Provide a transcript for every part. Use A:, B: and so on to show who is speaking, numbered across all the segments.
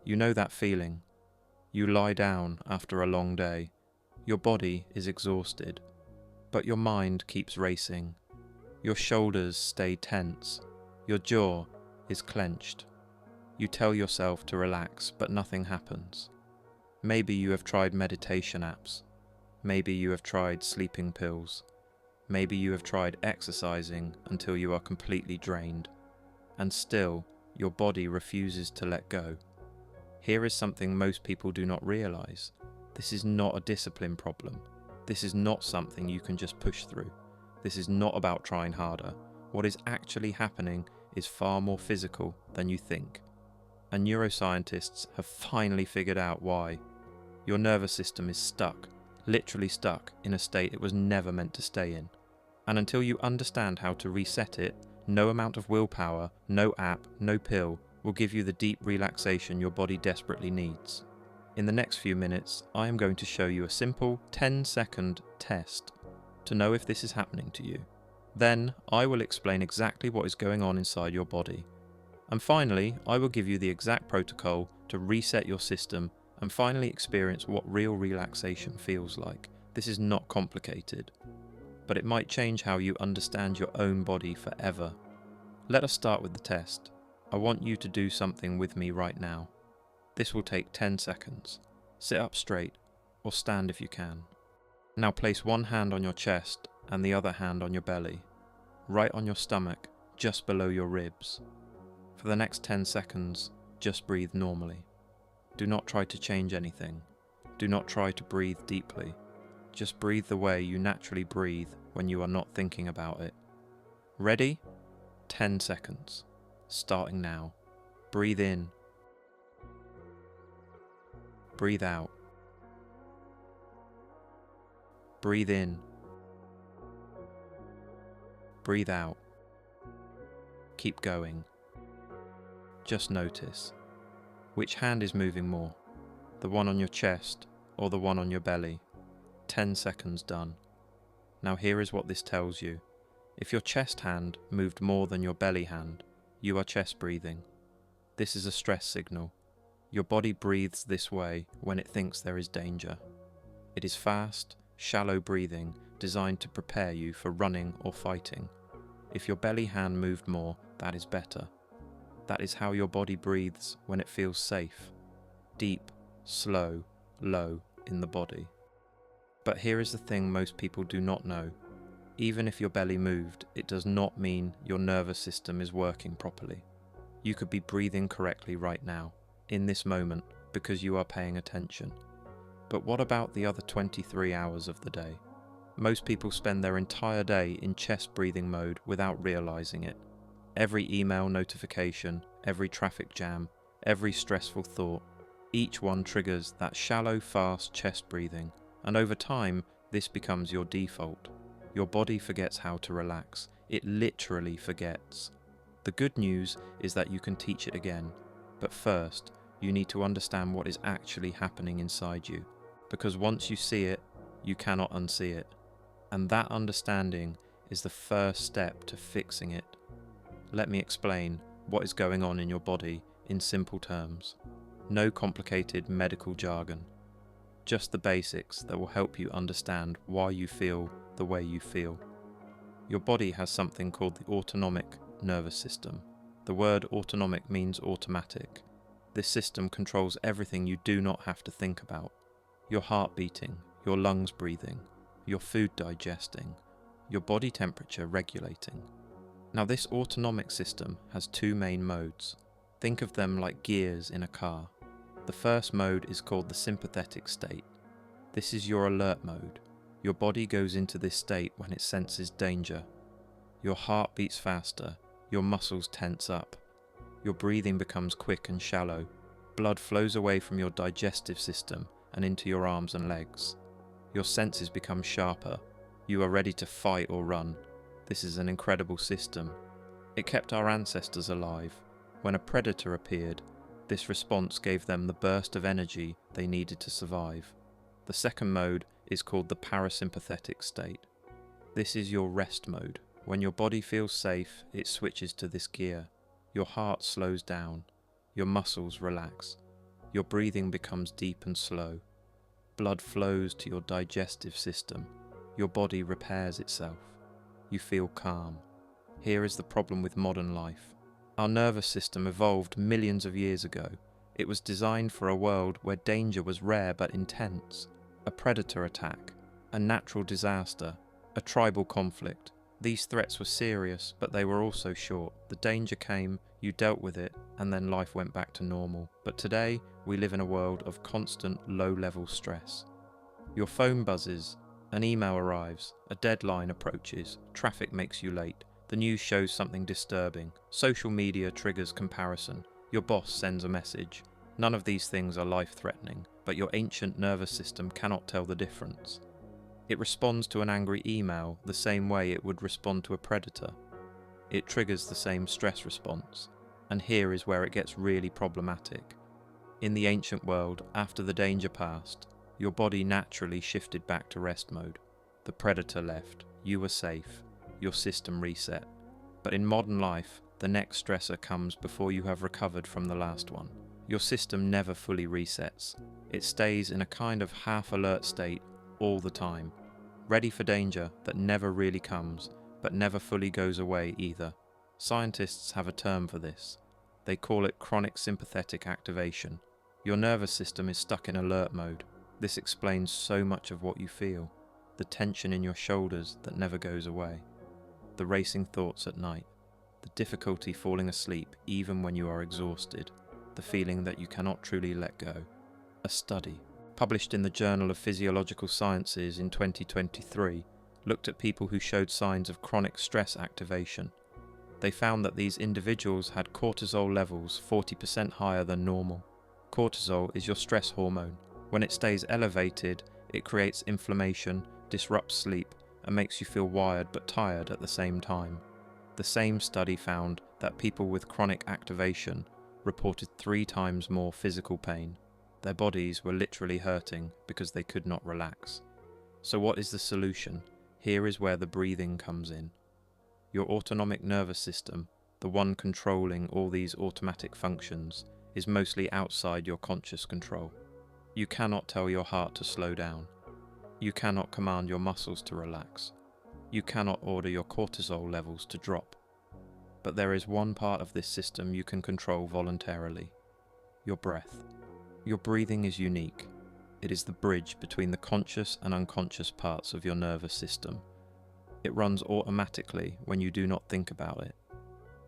A: You know that feeling. You lie down after a long day. Your body is exhausted, but your mind keeps racing. Your shoulders stay tense. Your jaw is clenched. You tell yourself to relax, but nothing happens. Maybe you have tried meditation apps. Maybe you have tried sleeping pills. Maybe you have tried exercising until you are completely drained. And still, your body refuses to let go. Here is something most people do not realize. This is not a discipline problem. This is not something you can just push through. This is not about trying harder. What is actually happening is far more physical than you think. And neuroscientists have finally figured out why. Your nervous system is stuck, literally stuck, in a state it was never meant to stay in. And until you understand how to reset it, no amount of willpower, no app, no pill will give you the deep relaxation your body desperately needs. In the next few minutes, I am going to show you a simple 10-second test to know if this is happening to you. Then, I will explain exactly what is going on inside your body. And finally, I will give you the exact protocol to reset your system and finally experience what real relaxation feels like. This is not complicated, but it might change how you understand your own body forever. Let us start with the test. I want you to do something with me right now. This will take 10 seconds. Sit up straight, or stand if you can. Now place one hand on your chest and the other hand on your belly, right on your stomach, just below your ribs. For the next 10 seconds, just breathe normally. Do not try to change anything. Do not try to breathe deeply. Just breathe the way you naturally breathe when you are not thinking about it. Ready? 10 seconds. Starting now. Breathe in. Breathe out. Breathe in. Breathe out. Keep going. Just notice. Which hand is moving more? The one on your chest or the one on your belly? 10 seconds done. Now here is what this tells you. If your chest hand moved more than your belly hand, you are chest breathing. This is a stress signal. Your body breathes this way when it thinks there is danger. It is fast, shallow breathing designed to prepare you for running or fighting. If your belly hand moved more, that is better. That is how your body breathes when it feels safe. Deep, slow, low in the body. But here is the thing most people do not know. Even if your belly moved, it does not mean your nervous system is working properly. You could be breathing correctly right now, in this moment, because you are paying attention. But what about the other 23 hours of the day? Most people spend their entire day in chest breathing mode without realizing it. Every email notification, every traffic jam, every stressful thought, each one triggers that shallow, fast chest breathing, and over time, this becomes your default. Your body forgets how to relax. It literally forgets. The good news is that you can teach it again, but first, you need to understand what is actually happening inside you, because once you see it, you cannot unsee it, and that understanding is the first step to fixing it. Let me explain what is going on in your body in simple terms. No complicated medical jargon. Just the basics that will help you understand why you feel the way you feel. Your body has something called the autonomic nervous system. The word autonomic means automatic. This system controls everything you do not have to think about. Your heart beating, your lungs breathing, your food digesting, your body temperature regulating. Now this autonomic system has two main modes. Think of them like gears in a car. The first mode is called the sympathetic state. This is your alert mode. Your body goes into this state when it senses danger. Your heart beats faster, your muscles tense up. Your breathing becomes quick and shallow. Blood flows away from your digestive system and into your arms and legs. Your senses become sharper. You are ready to fight or run. This is an incredible system. It kept our ancestors alive. When a predator appeared, this response gave them the burst of energy they needed to survive. The second mode is called the parasympathetic state. This is your rest mode. When your body feels safe, it switches to this gear. Your heart slows down. Your muscles relax. Your breathing becomes deep and slow. Blood flows to your digestive system. Your body repairs itself. You feel calm. Here is the problem with modern life. Our nervous system evolved millions of years ago. It was designed for a world where danger was rare but intense. A predator attack, a natural disaster, a tribal conflict. These threats were serious, but they were also short. The danger came, you dealt with it, and then life went back to normal. But today, we live in a world of constant low-level stress. Your phone buzzes, an email arrives, a deadline approaches, traffic makes you late, the news shows something disturbing, social media triggers comparison, your boss sends a message. None of these things are life-threatening, but your ancient nervous system cannot tell the difference. It responds to an angry email the same way it would respond to a predator. It triggers the same stress response, and here is where it gets really problematic. In the ancient world, after the danger passed, your body naturally shifted back to rest mode. The predator left, you were safe, your system reset. But in modern life, the next stressor comes before you have recovered from the last one. Your system never fully resets. It stays in a kind of half-alert state all the time, ready for danger that never really comes, but never fully goes away either. Scientists have a term for this. They call it chronic sympathetic activation. Your nervous system is stuck in alert mode. This explains so much of what you feel. The tension in your shoulders that never goes away. The racing thoughts at night. The difficulty falling asleep even when you are exhausted. The feeling that you cannot truly let go. A study, published in the Journal of Physiological Sciences in 2023, looked at people who showed signs of chronic stress activation. They found that these individuals had cortisol levels 40% higher than normal. Cortisol is your stress hormone. When it stays elevated, it creates inflammation, disrupts sleep, and makes you feel wired but tired at the same time. The same study found that people with chronic activation reported 3 times more physical pain. Their bodies were literally hurting because they could not relax. So what is the solution? Here is where the breathing comes in. Your autonomic nervous system, the one controlling all these automatic functions, is mostly outside your conscious control. You cannot tell your heart to slow down. You cannot command your muscles to relax. You cannot order your cortisol levels to drop. But there is one part of this system you can control voluntarily: your breath. Your breathing is unique. It is the bridge between the conscious and unconscious parts of your nervous system. It runs automatically when you do not think about it,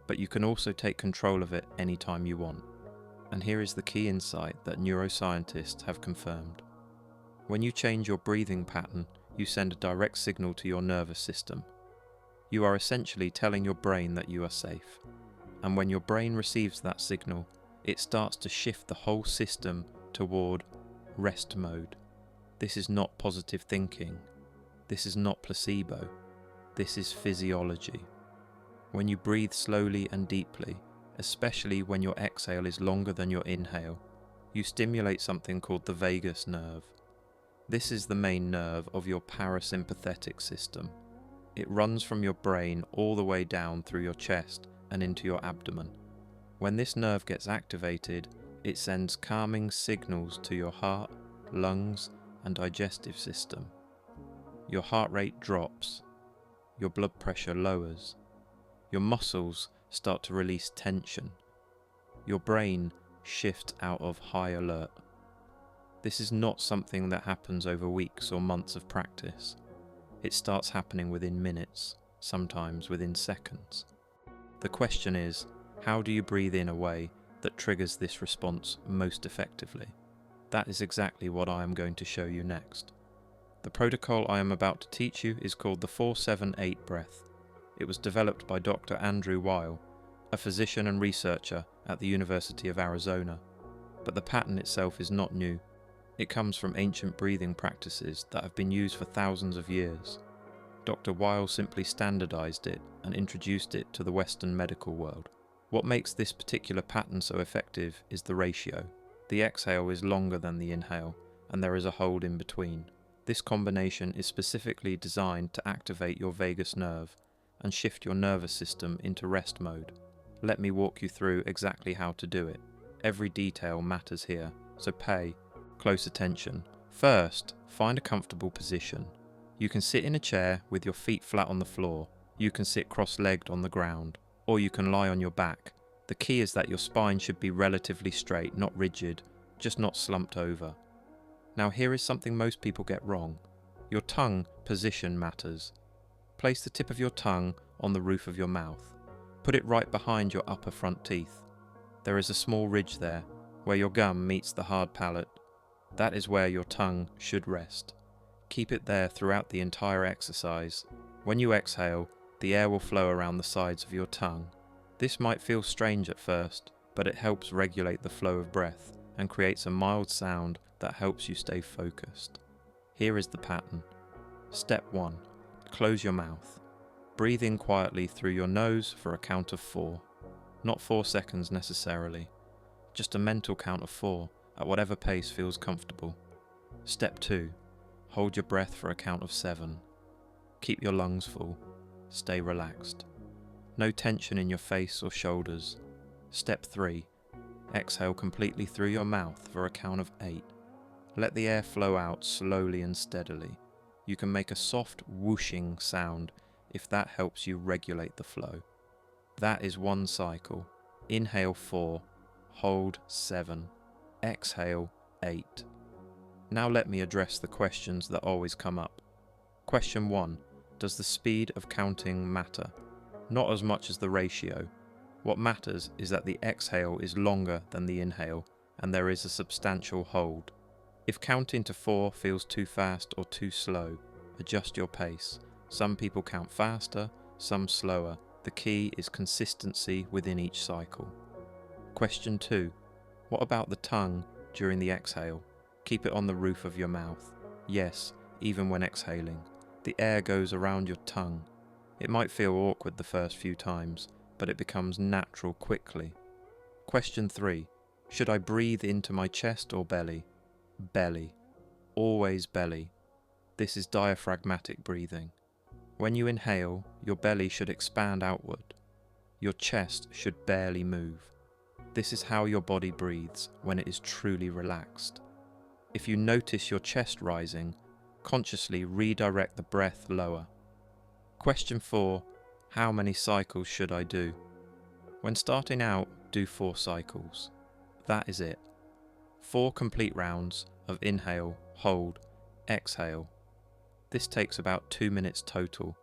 A: but you can also take control of it anytime you want. And here is the key insight that neuroscientists have confirmed. When you change your breathing pattern, you send a direct signal to your nervous system. You are essentially telling your brain that you are safe. And when your brain receives that signal, it starts to shift the whole system toward rest mode. This is not positive thinking. This is not placebo. This is physiology. When you breathe slowly and deeply, especially when your exhale is longer than your inhale, you stimulate something called the vagus nerve. This is the main nerve of your parasympathetic system. It runs from your brain all the way down through your chest and into your abdomen. When this nerve gets activated, it sends calming signals to your heart, lungs, and digestive system. Your heart rate drops. Your blood pressure lowers. Your muscles start to release tension. Your brain shifts out of high alert. This is not something that happens over weeks or months of practice. It starts happening within minutes, sometimes within seconds. The question is, how do you breathe in a way that triggers this response most effectively? That is exactly what I am going to show you next. The protocol I am about to teach you is called the 4-7-8 breath. It was developed by Dr. Andrew Weil, a physician and researcher at the University of Arizona. But the pattern itself is not new. It comes from ancient breathing practices that have been used for thousands of years. Dr. Weil simply standardized it and introduced it to the Western medical world. What makes this particular pattern so effective is the ratio. The exhale is longer than the inhale, and there is a hold in between. This combination is specifically designed to activate your vagus nerve and shift your nervous system into rest mode. Let me walk you through exactly how to do it. Every detail matters here. so pay close attention. First, find a comfortable position. You can sit in a chair with your feet flat on the floor, you can sit cross-legged on the ground, or you can lie on your back. The key is that your spine should be relatively straight, not rigid, just not slumped over. Now here is something most people get wrong. Your tongue position matters. Place the tip of your tongue on the roof of your mouth. Put it right behind your upper front teeth. There is a small ridge there, where your gum meets the hard palate. That is where your tongue should rest. Keep it there throughout the entire exercise. When you exhale, the air will flow around the sides of your tongue. This might feel strange at first, but it helps regulate the flow of breath and creates a mild sound that helps you stay focused. Here is the pattern. Step 1. Close your mouth. Breathe in quietly through your nose for a count of 4. Not 4 seconds necessarily. Just a mental count of 4 at whatever pace feels comfortable. Step 2. Hold your breath for a count of 7. Keep your lungs full. Stay relaxed. No tension in your face or shoulders. Step 3. Exhale completely through your mouth for a count of 8. Let the air flow out slowly and steadily. You can make a soft whooshing sound if that helps you regulate the flow. That is one cycle. Inhale 4, hold 7, exhale 8. Now let me address the questions that always come up. Question 1. Does the speed of counting matter? Not as much as the ratio. What matters is that the exhale is longer than the inhale and there is a substantial hold. If counting to 4 feels too fast or too slow, adjust your pace. Some people count faster, some slower. The key is consistency within each cycle. Question 2. What about the tongue during the exhale? Keep it on the roof of your mouth. Yes, even when exhaling. The air goes around your tongue. It might feel awkward the first few times, but it becomes natural quickly. Question 3. Should I breathe into my chest or belly? Belly. Always belly. This is diaphragmatic breathing. When you inhale, your belly should expand outward. Your chest should barely move. This is how your body breathes when it is truly relaxed. If you notice your chest rising, consciously redirect the breath lower. Question 4. How many cycles should I do? When starting out, do 4 cycles. That is it. 4 complete rounds of inhale, hold, exhale. This takes about 2 minutes total.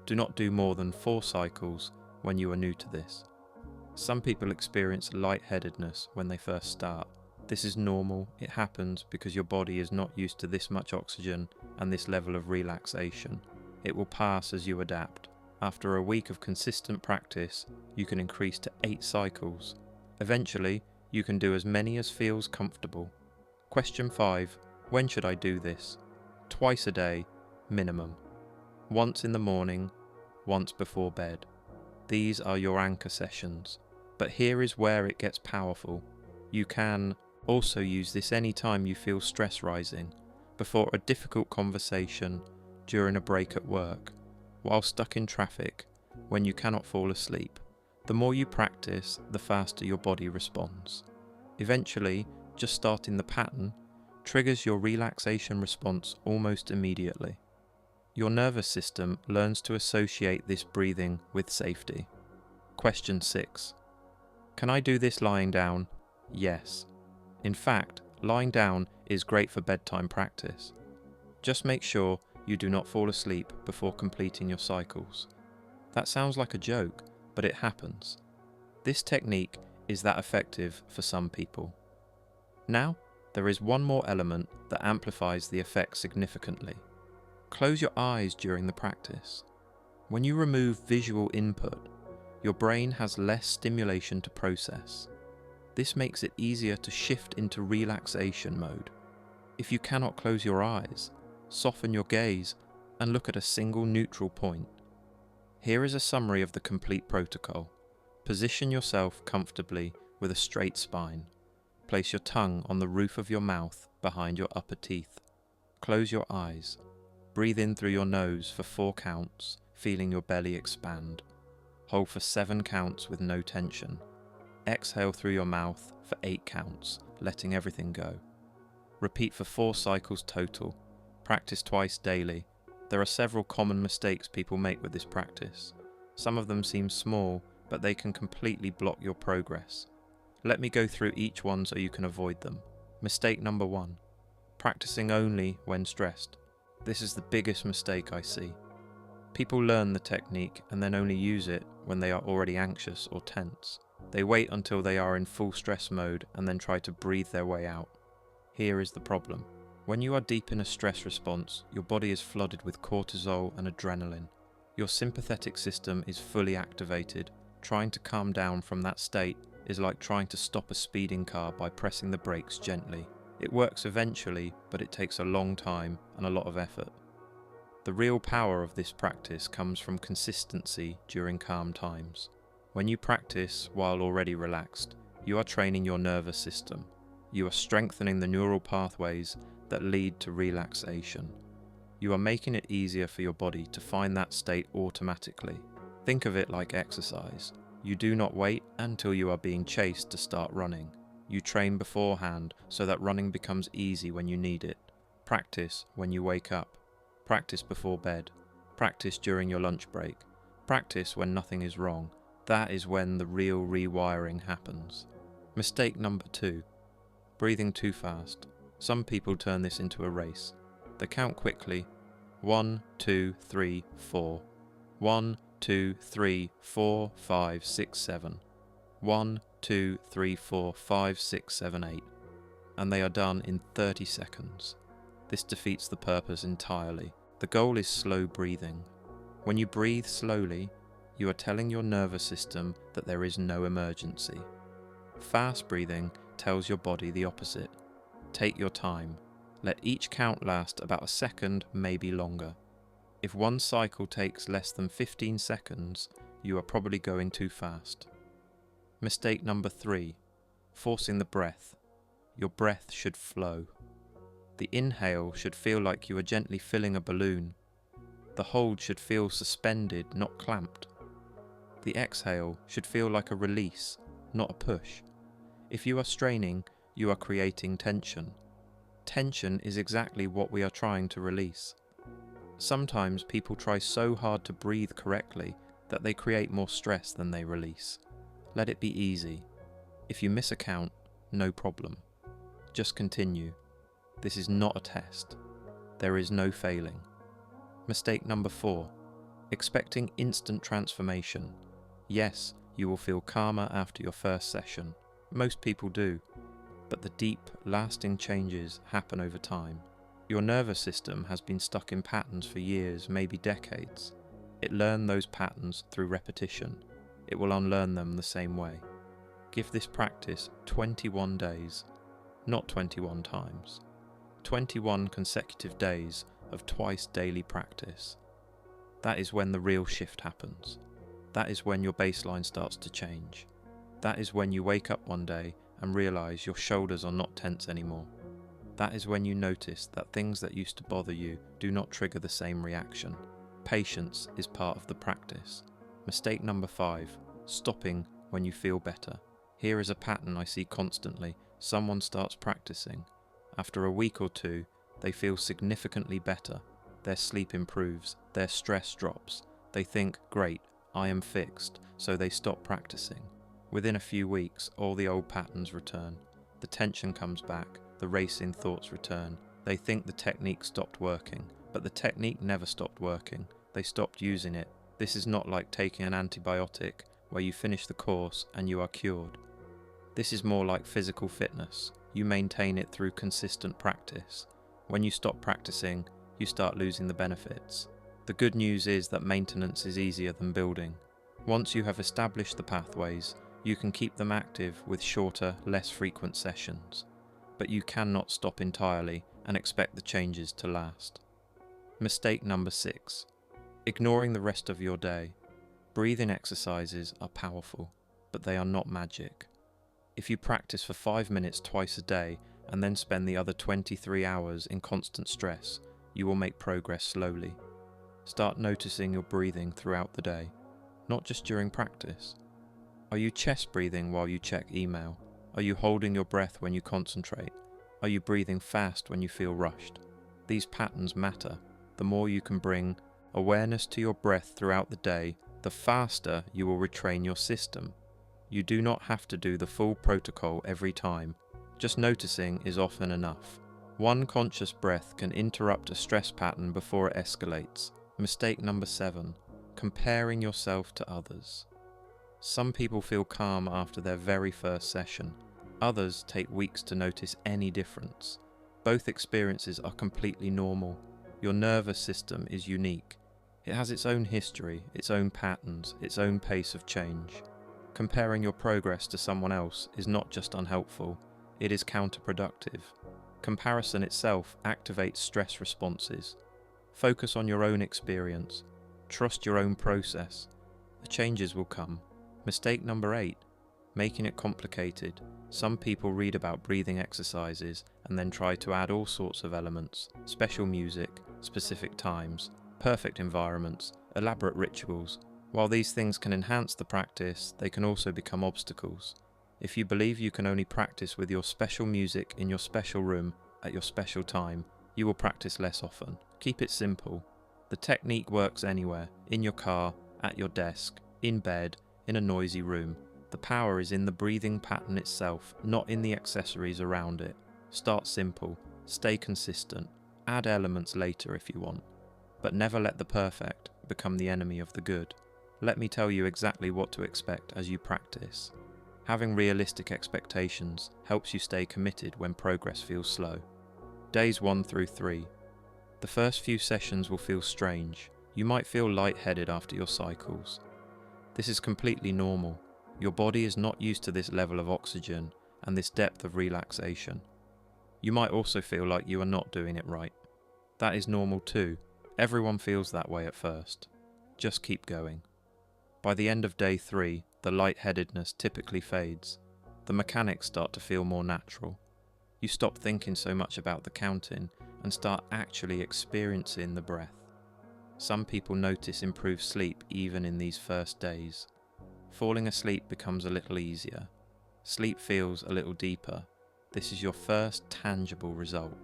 A: Do not do more than 4 cycles when you are new to this. Some people experience lightheadedness when they first start. This is normal, it happens because your body is not used to this much oxygen and this level of relaxation. It will pass as you adapt. After a week of consistent practice, you can increase to 8 cycles. Eventually, you can do as many as feels comfortable. Question 5. When should I do this? Twice a day, minimum. Once in the morning, once before bed. These are your anchor sessions. But here is where it gets powerful. You can also use this anytime you feel stress rising, before a difficult conversation, during a break at work, while stuck in traffic, when you cannot fall asleep. The more you practice, the faster your body responds. Eventually, just starting the pattern triggers your relaxation response almost immediately. Your nervous system learns to associate this breathing with safety. Question 6. Can I do this lying down? Yes. In fact, lying down is great for bedtime practice. Just make sure you do not fall asleep before completing your cycles. That sounds like a joke, but it happens. This technique is that effective for some people. Now, there is one more element that amplifies the effect significantly. Close your eyes during the practice. When you remove visual input, your brain has less stimulation to process. This makes it easier to shift into relaxation mode. If you cannot close your eyes, soften your gaze and look at a single neutral point. Here is a summary of the complete protocol. Position yourself comfortably with a straight spine. Place your tongue on the roof of your mouth behind your upper teeth. Close your eyes. Breathe in through your nose for 4 counts, feeling your belly expand. Hold for 7 counts with no tension. Exhale through your mouth for 8 counts, letting everything go. Repeat for 4 cycles total. Practice twice daily. There are several common mistakes people make with this practice. Some of them seem small, but they can completely block your progress. Let me go through each one so you can avoid them. Mistake number 1. Practicing only when stressed. This is the biggest mistake I see. People learn the technique and then only use it when they are already anxious or tense. They wait until they are in full stress mode and then try to breathe their way out. Here is the problem. When you are deep in a stress response, your body is flooded with cortisol and adrenaline. Your sympathetic system is fully activated. Trying to calm down from that state is like trying to stop a speeding car by pressing the brakes gently. It works eventually, but it takes a long time and a lot of effort. The real power of this practice comes from consistency during calm times. When you practice while already relaxed, you are training your nervous system. You are strengthening the neural pathways that lead to relaxation. You are making it easier for your body to find that state automatically. Think of it like exercise. You do not wait until you are being chased to start running. You train beforehand so that running becomes easy when you need it. Practice when you wake up. Practice before bed. Practice during your lunch break. Practice when nothing is wrong. That is when the real rewiring happens. Mistake number 2. Breathing too fast. Some people turn this into a race. They count quickly. 1, 2, 3, 4. 1, 2, 3, 4, 5, 6, 7. 1, 2, 3, 4, 5, 6, 7, 8. And they are done in 30 seconds. This defeats the purpose entirely. The goal is slow breathing. When you breathe slowly, you are telling your nervous system that there is no emergency. Fast breathing tells your body the opposite. Take your time. Let each count last about a second, maybe longer. If one cycle takes less than 15 seconds, you are probably going too fast. Mistake number 3. Forcing the breath. Your breath should flow. The inhale should feel like you are gently filling a balloon. The hold should feel suspended, not clamped. The exhale should feel like a release, not a push. If you are straining, you are creating tension. Tension is exactly what we are trying to release. Sometimes people try so hard to breathe correctly that they create more stress than they release. Let it be easy. If you miss a count, no problem. Just continue. This is not a test. There is no failing. Mistake number 4. Expecting instant transformation. Yes, you will feel calmer after your first session. Most people do. But the deep, lasting changes happen over time. Your nervous system has been stuck in patterns for years, maybe decades. It learned those patterns through repetition. It will unlearn them the same way. Give this practice 21 days, not 21 times. 21 consecutive days of twice daily practice. That is when the real shift happens. That is when your baseline starts to change. That is when you wake up one day and realize your shoulders are not tense anymore. That is when you notice that things that used to bother you do not trigger the same reaction. Patience is part of the practice. Mistake number 5. Stopping when you feel better. Here is a pattern I see constantly. Someone starts practicing. After a week or two, they feel significantly better. Their sleep improves. Their stress drops. They think, great, I am fixed, so they stop practicing. Within a few weeks, all the old patterns return. The tension comes back. The racing thoughts return. They think the technique stopped working, but the technique never stopped working. They stopped using it. This is not like taking an antibiotic where you finish the course and you are cured. This is more like physical fitness. You maintain it through consistent practice. When you stop practicing, you start losing the benefits. The good news is that maintenance is easier than building. Once you have established the pathways, you can keep them active with shorter, less frequent sessions. But you cannot stop entirely and expect the changes to last. Mistake number 6. Ignoring the rest of your day. Breathing exercises are powerful, but they are not magic. If you practice for 5 minutes twice a day and then spend the other 23 hours in constant stress, you will make progress slowly. Start noticing your breathing throughout the day, not just during practice. Are you chest breathing while you check email? Are you holding your breath when you concentrate? Are you breathing fast when you feel rushed? These patterns matter. The more you can bring awareness to your breath throughout the day, the faster you will retrain your system. You do not have to do the full protocol every time. Just noticing is often enough. One conscious breath can interrupt a stress pattern before it escalates. Mistake number 7. Comparing yourself to others. Some people feel calm after their very first session. Others take weeks to notice any difference. Both experiences are completely normal. Your nervous system is unique. It has its own history, its own patterns, its own pace of change. Comparing your progress to someone else is not just unhelpful, it is counterproductive. Comparison itself activates stress responses. Focus on your own experience. Trust your own process. The changes will come. Mistake number 8. Making it complicated. Some people read about breathing exercises and then try to add all sorts of elements, special music, specific times, perfect environments, elaborate rituals. While these things can enhance the practice, they can also become obstacles. If you believe you can only practice with your special music in your special room at your special time, you will practice less often. Keep it simple. The technique works anywhere, in your car, at your desk, in bed, in a noisy room. The power is in the breathing pattern itself, not in the accessories around it. Start simple, stay consistent, add elements later if you want, but never let the perfect become the enemy of the good. Let me tell you exactly what to expect as you practice. Having realistic expectations helps you stay committed when progress feels slow. Days 1 through 3. The first few sessions will feel strange. You might feel lightheaded after your cycles. This is completely normal. Your body is not used to this level of oxygen and this depth of relaxation. You might also feel like you are not doing it right. That is normal too. Everyone feels that way at first. Just keep going. By the end of day 3, the lightheadedness typically fades. The mechanics start to feel more natural. You stop thinking so much about the counting and start actually experiencing the breath. Some people notice improved sleep even in these first days. Falling asleep becomes a little easier. Sleep feels a little deeper. This is your first tangible result.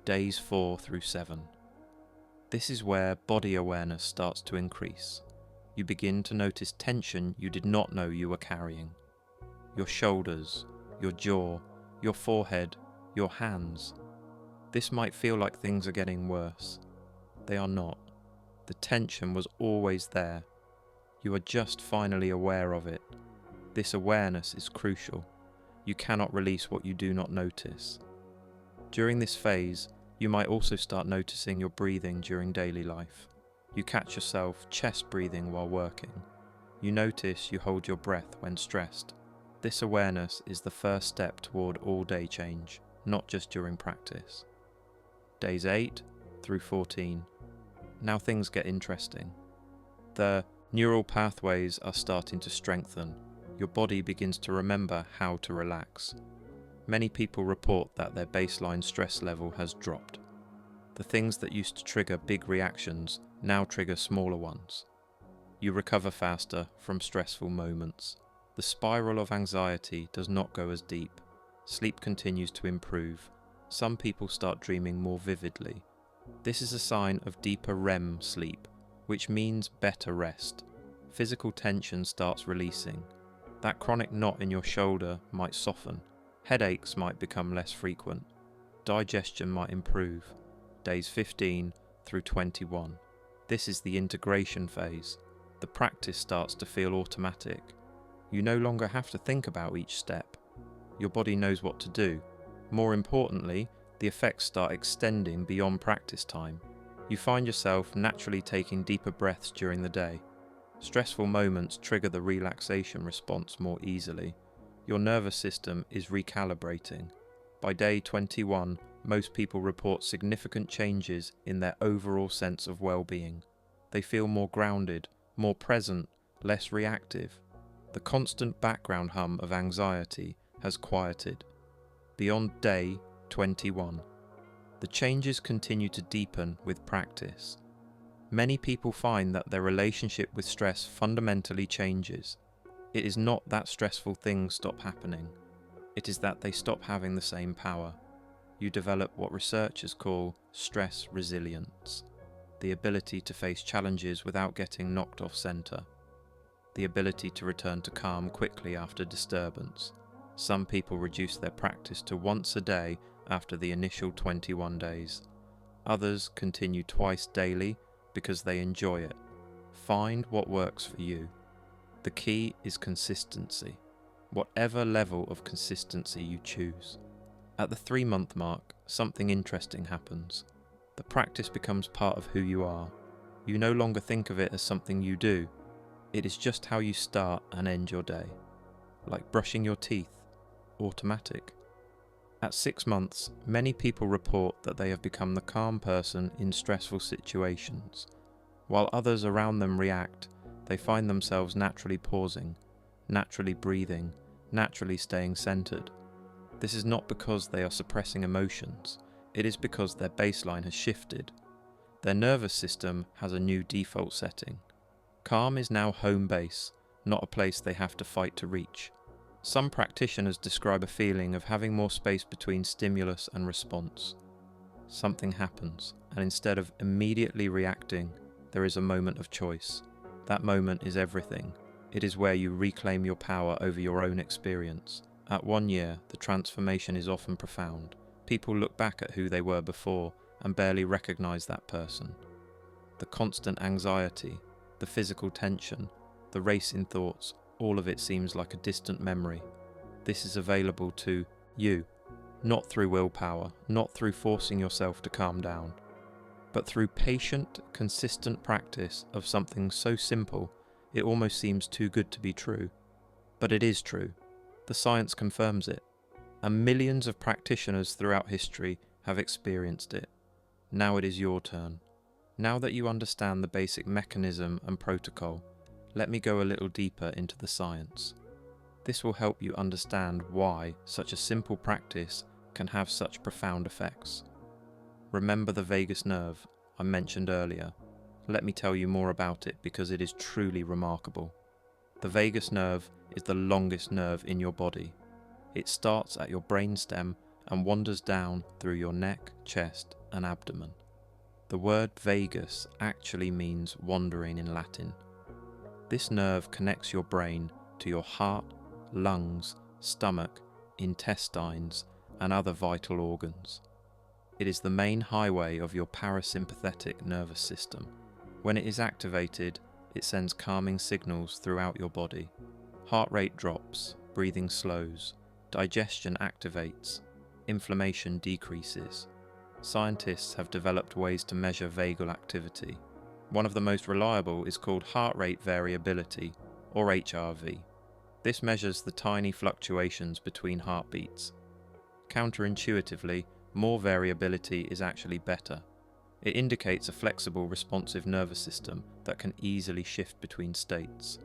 A: Days 4 through 7. This is where body awareness starts to increase. You begin to notice tension you did not know you were carrying. Your shoulders, your jaw, your forehead, your hands. This might feel like things are getting worse. They are not. The tension was always there. You are just finally aware of it. This awareness is crucial. You cannot release what you do not notice. During this phase, you might also start noticing your breathing during daily life. You catch yourself chest breathing while working. You notice you hold your breath when stressed. This awareness is the first step toward all-day change, not just during practice. Days 8 through 14. Now things get interesting. The neural pathways are starting to strengthen. Your body begins to remember how to relax. Many people report that their baseline stress level has dropped. The things that used to trigger big reactions now trigger smaller ones. You recover faster from stressful moments. The spiral of anxiety does not go as deep. Sleep continues to improve. Some people start dreaming more vividly. This is a sign of deeper REM sleep, which means better rest. Physical tension starts releasing. That chronic knot in your shoulder might soften. Headaches might become less frequent. Digestion might improve. Days 15 through 21. This is the integration phase. The practice starts to feel automatic. You no longer have to think about each step. Your body knows what to do. More importantly, the effects start extending beyond practice time. You find yourself naturally taking deeper breaths during the day. Stressful moments trigger the relaxation response more easily. Your nervous system is recalibrating. By day 21, most people report significant changes in their overall sense of well-being. They feel more grounded, more present, less reactive. The constant background hum of anxiety has quieted. Beyond day 21. The changes continue to deepen with practice. Many people find that their relationship with stress fundamentally changes. It is not that stressful things stop happening. It is that they stop having the same power. You develop what researchers call stress resilience, the ability to face challenges without getting knocked off center, the ability to return to calm quickly after disturbance. Some people reduce their practice to once a day after the initial 21 days. Others continue twice daily because they enjoy it. Find what works for you. The key is consistency, whatever level of consistency you choose. At the 3-month mark, something interesting happens. The practice becomes part of who you are. You no longer think of it as something you do. It is just how you start and end your day. Like brushing your teeth, automatic. At 6 months, many people report that they have become the calm person in stressful situations. While others around them react, they find themselves naturally pausing, naturally breathing, naturally staying centered. This is not because they are suppressing emotions, it is because their baseline has shifted. Their nervous system has a new default setting. Calm is now home base, not a place they have to fight to reach. Some practitioners describe a feeling of having more space between stimulus and response. Something happens, and instead of immediately reacting, there is a moment of choice. That moment is everything. It is where you reclaim your power over your own experience. At 1 year, the transformation is often profound. People look back at who they were before and barely recognize that person. The constant anxiety, the physical tension, the racing thoughts, all of it seems like a distant memory. This is available to you, not through willpower, not through forcing yourself to calm down, but through patient, consistent practice of something so simple it almost seems too good to be true. But it is true. The science confirms it, and millions of practitioners throughout history have experienced it. Now it is your turn. Now that you understand the basic mechanism and protocol, let me go a little deeper into the science. This will help you understand why such a simple practice can have such profound effects. Remember the vagus nerve I mentioned earlier. Let me tell you more about it because it is truly remarkable. The vagus nerve is the longest nerve in your body. It starts at your brainstem and wanders down through your neck, chest, and abdomen. The word vagus actually means wandering in Latin. This nerve connects your brain to your heart, lungs, stomach, intestines, and other vital organs. It is the main highway of your parasympathetic nervous system. When it is activated, it sends calming signals throughout your body. Heart rate drops, breathing slows, digestion activates, inflammation decreases. Scientists have developed ways to measure vagal activity. One of the most reliable is called heart rate variability, or HRV. This measures the tiny fluctuations between heartbeats. Counterintuitively, more variability is actually better. It indicates a flexible, responsive nervous system that can easily shift between states.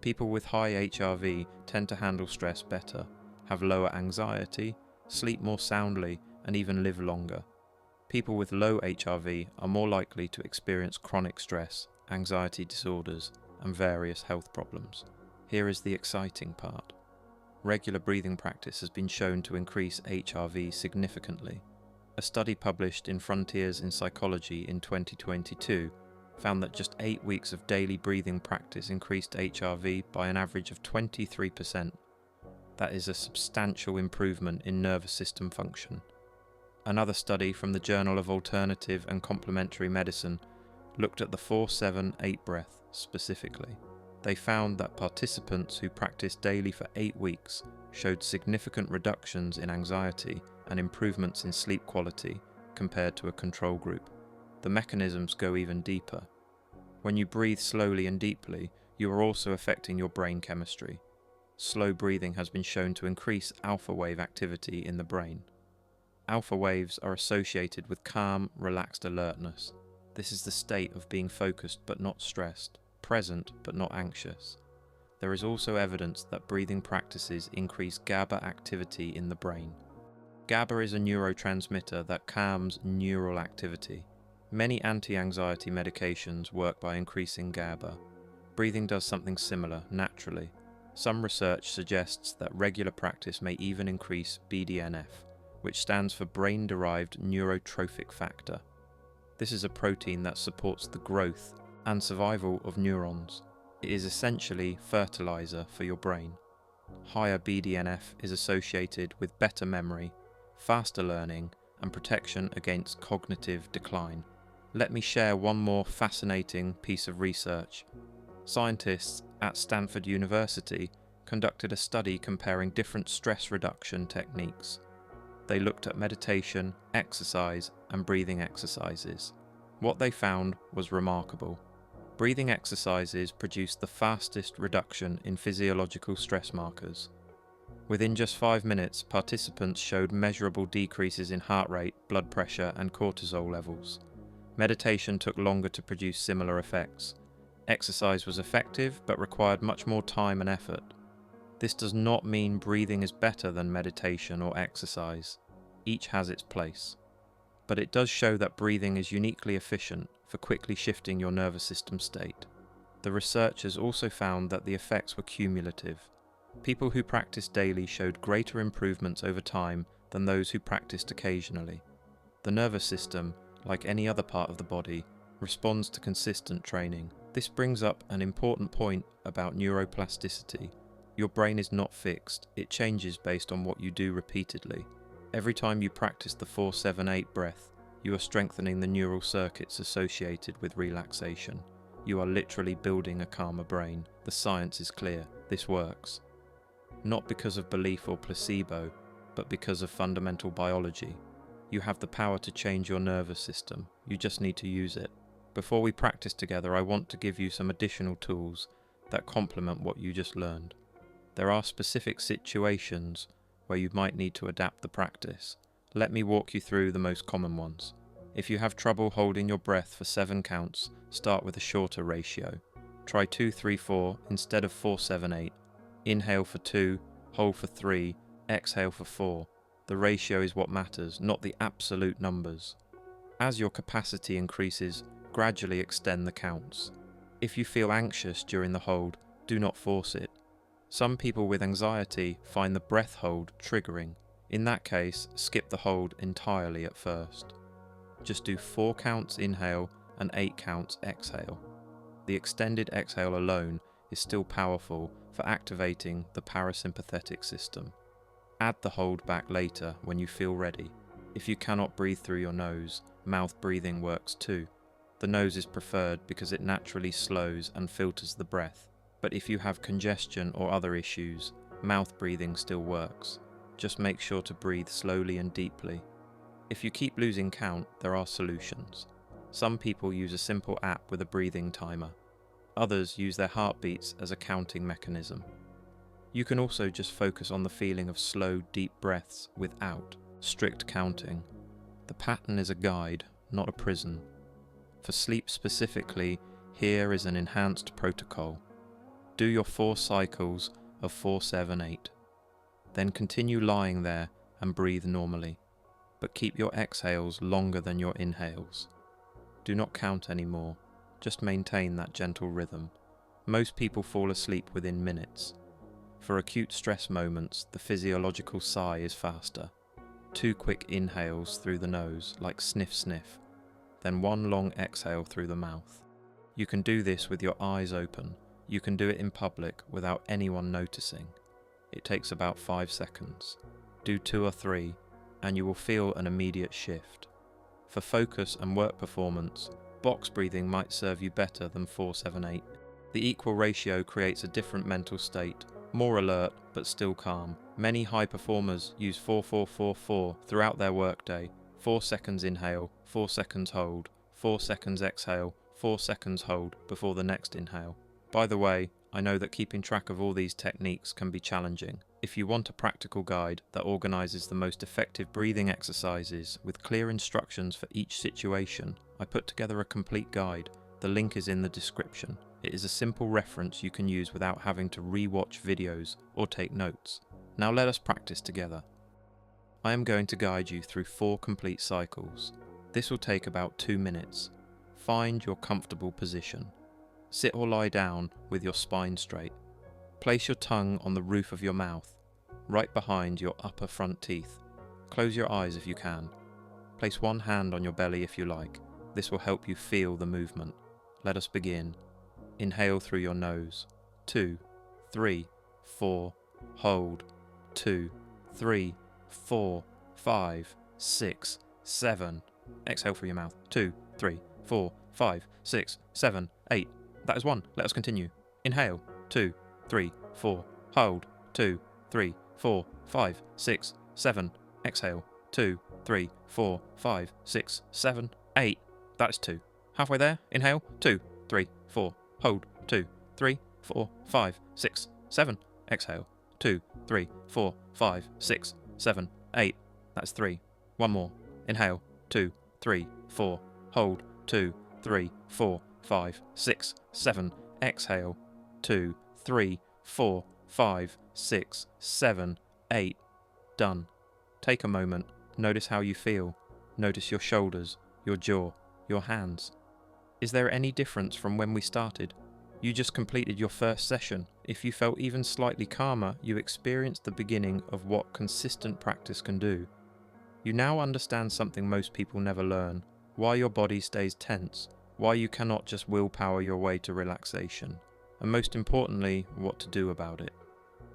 A: People with high HRV tend to handle stress better, have lower anxiety, sleep more soundly, and even live longer. People with low HRV are more likely to experience chronic stress, anxiety disorders, and various health problems. Here is the exciting part. Regular breathing practice has been shown to increase HRV significantly. A study published in Frontiers in Psychology in 2022 found that just 8 weeks of daily breathing practice increased HRV by an average of 23%. That is a substantial improvement in nervous system function. Another study from the Journal of Alternative and Complementary Medicine looked at the 4-7-8 breath specifically. They found that participants who practiced daily for 8 weeks showed significant reductions in anxiety and improvements in sleep quality compared to a control group. The mechanisms go even deeper. When you breathe slowly and deeply, you are also affecting your brain chemistry. Slow breathing has been shown to increase alpha wave activity in the brain. Alpha waves are associated with calm, relaxed alertness. This is the state of being focused but not stressed, present but not anxious. There is also evidence that breathing practices increase GABA activity in the brain. GABA is a neurotransmitter that calms neural activity. Many anti-anxiety medications work by increasing GABA. Breathing does something similar, naturally. Some research suggests that regular practice may even increase BDNF, which stands for brain-derived neurotrophic factor. This is a protein that supports the growth and survival of neurons. It is essentially fertilizer for your brain. Higher BDNF is associated with better memory, faster learning, and protection against cognitive decline. Let me share one more fascinating piece of research. Scientists at Stanford University conducted a study comparing different stress reduction techniques. They looked at meditation, exercise, and breathing exercises. What they found was remarkable. Breathing exercises produced the fastest reduction in physiological stress markers. Within just 5 minutes, participants showed measurable decreases in heart rate, blood pressure, and cortisol levels. Meditation took longer to produce similar effects. Exercise was effective, but required much more time and effort. This does not mean breathing is better than meditation or exercise. Each has its place. But it does show that breathing is uniquely efficient for quickly shifting your nervous system state. The researchers also found that the effects were cumulative. People who practiced daily showed greater improvements over time than those who practiced occasionally. The nervous system, like any other part of the body, responds to consistent training. This brings up an important point about neuroplasticity. Your brain is not fixed, it changes based on what you do repeatedly. Every time you practice the 4-7-8 breath, you are strengthening the neural circuits associated with relaxation. You are literally building a calmer brain. The science is clear, this works. Not because of belief or placebo, but because of fundamental biology. You have the power to change your nervous system, you just need to use it. Before we practice together, I want to give you some additional tools that complement what you just learned. There are specific situations where you might need to adapt the practice. Let me walk you through the most common ones. If you have trouble holding your breath for 7 counts, start with a shorter ratio. Try 2-3-4 instead of 4-7-8. Inhale for 2, hold for 3, exhale for 4. The ratio is what matters, not the absolute numbers. As your capacity increases, gradually extend the counts. If you feel anxious during the hold, do not force it. Some people with anxiety find the breath hold triggering. In that case, skip the hold entirely at first. Just do 4 counts inhale and 8 counts exhale. The extended exhale alone is still powerful for activating the parasympathetic system. Add the hold back later when you feel ready. If you cannot breathe through your nose, mouth breathing works too. The nose is preferred because it naturally slows and filters the breath. But if you have congestion or other issues, mouth breathing still works. Just make sure to breathe slowly and deeply. If you keep losing count, there are solutions. Some people use a simple app with a breathing timer. Others use their heartbeats as a counting mechanism. You can also just focus on the feeling of slow, deep breaths without strict counting. The pattern is a guide, not a prison. For sleep specifically, here is an enhanced protocol. Do your 4 cycles of 4-7-8. Then continue lying there and breathe normally, but keep your exhales longer than your inhales. Do not count anymore, just maintain that gentle rhythm. Most people fall asleep within minutes. For acute stress moments, the physiological sigh is faster. 2 quick inhales through the nose, like sniff sniff, then 1 long exhale through the mouth. You can do this with your eyes open. You can do it in public without anyone noticing. It takes about 5 seconds. Do 2 or 3, and you will feel an immediate shift. For focus and work performance, box breathing might serve you better than 4-7-8. The equal ratio creates a different mental state, more alert but still calm. Many high performers use 4-4-4-4 throughout their workday. 4 seconds inhale, 4 seconds hold, 4 seconds exhale, 4 seconds hold before the next inhale. By the way, I know that keeping track of all these techniques can be challenging. If you want a practical guide that organises the most effective breathing exercises with clear instructions for each situation, I put together a complete guide. The link is in the description. It is a simple reference you can use without having to re-watch videos or take notes. Now let us practice together. I am going to guide you through 4 complete cycles. This will take about 2 minutes. Find your comfortable position. Sit or lie down with your spine straight. Place your tongue on the roof of your mouth, right behind your upper front teeth. Close your eyes if you can. Place one hand on your belly if you like. This will help you feel the movement. Let us begin. Inhale through your nose. 2, 3, 4. Hold. 2, 3, 4, 5, 6, 7. Exhale through your mouth. 2, 3, 4, 5, 6, 7, 8. That is 1. Let us continue. Inhale. 2, 3, 4. Hold. 2, 3, 4, 5, 6, 7. Exhale. 2, 3, 4, 5, 6, 7, 8. That is 2. Halfway there. Inhale. 2, 3, 4. Hold. 2, 3, 4, 5, 6, 7. Exhale. 2, 3, 4, 5, 6, 7, 8. That's 3. One more. Inhale. 2, 3, 4. Hold. 2, 3, 4, 5, 6, 7. Exhale. 2, 3, 4, 5, 6, 7, 8. Done. Take a moment. Notice how you feel. Notice your shoulders, your jaw, your hands. Is there any difference from when we started? You just completed your first session. If you felt even slightly calmer, you experienced the beginning of what consistent practice can do. You now understand something most people never learn: why your body stays tense, why you cannot just willpower your way to relaxation, and most importantly, what to do about it.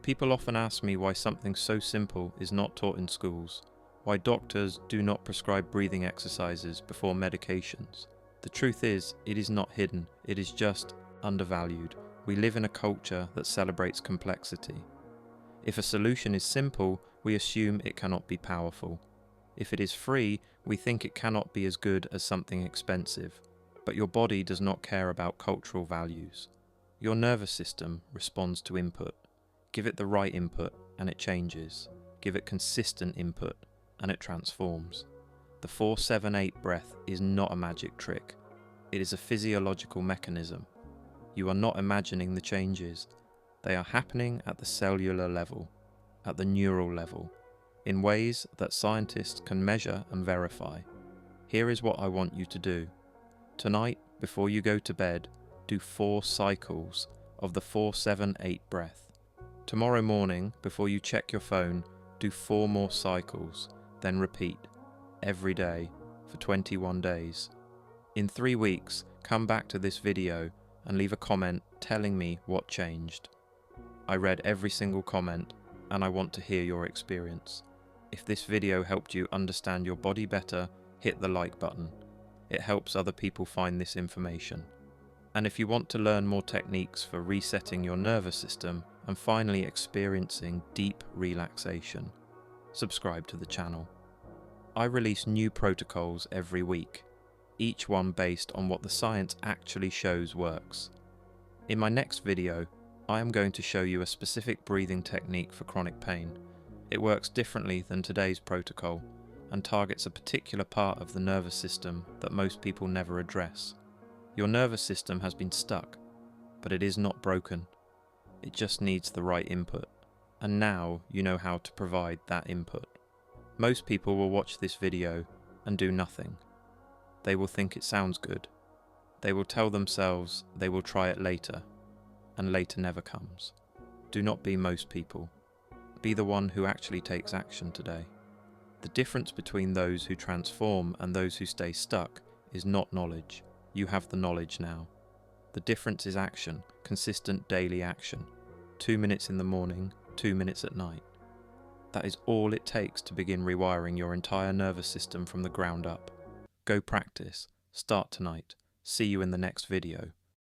A: People often ask me why something so simple is not taught in schools, why doctors do not prescribe breathing exercises before medications. The truth is, it is not hidden, it is just undervalued. We live in a culture that celebrates complexity. If a solution is simple, we assume it cannot be powerful. If it is free, we think it cannot be as good as something expensive. But your body does not care about cultural values. Your nervous system responds to input. Give it the right input and it changes. Give it consistent input and it transforms. The 4-7-8 breath is not a magic trick. It is a physiological mechanism. You are not imagining the changes. They are happening at the cellular level, at the neural level, in ways that scientists can measure and verify. Here is what I want you to do. Tonight, before you go to bed, do 4 cycles of the 4-7-8 breath. Tomorrow morning, before you check your phone, do 4 more cycles, then repeat, every day, for 21 days. In 3 weeks, come back to this video and leave a comment telling me what changed. I read every single comment and I want to hear your experience. If this video helped you understand your body better, hit the like button. It helps other people find this information. And if you want to learn more techniques for resetting your nervous system and finally experiencing deep relaxation, subscribe to the channel. I release new protocols every week, each one based on what the science actually shows works. In my next video, I am going to show you a specific breathing technique for chronic pain. It works differently than today's protocol and targets a particular part of the nervous system that most people never address. Your nervous system has been stuck, but it is not broken. It just needs the right input, and now you know how to provide that input. Most people will watch this video and do nothing. They will think it sounds good. They will tell themselves they will try it later, and later never comes. Do not be most people. Be the one who actually takes action today. The difference between those who transform and those who stay stuck is not knowledge. You have the knowledge now. The difference is action, consistent daily action. 2 minutes in the morning, 2 minutes at night. That is all it takes to begin rewiring your entire nervous system from the ground up. Go practice. Start tonight. See you in the next video.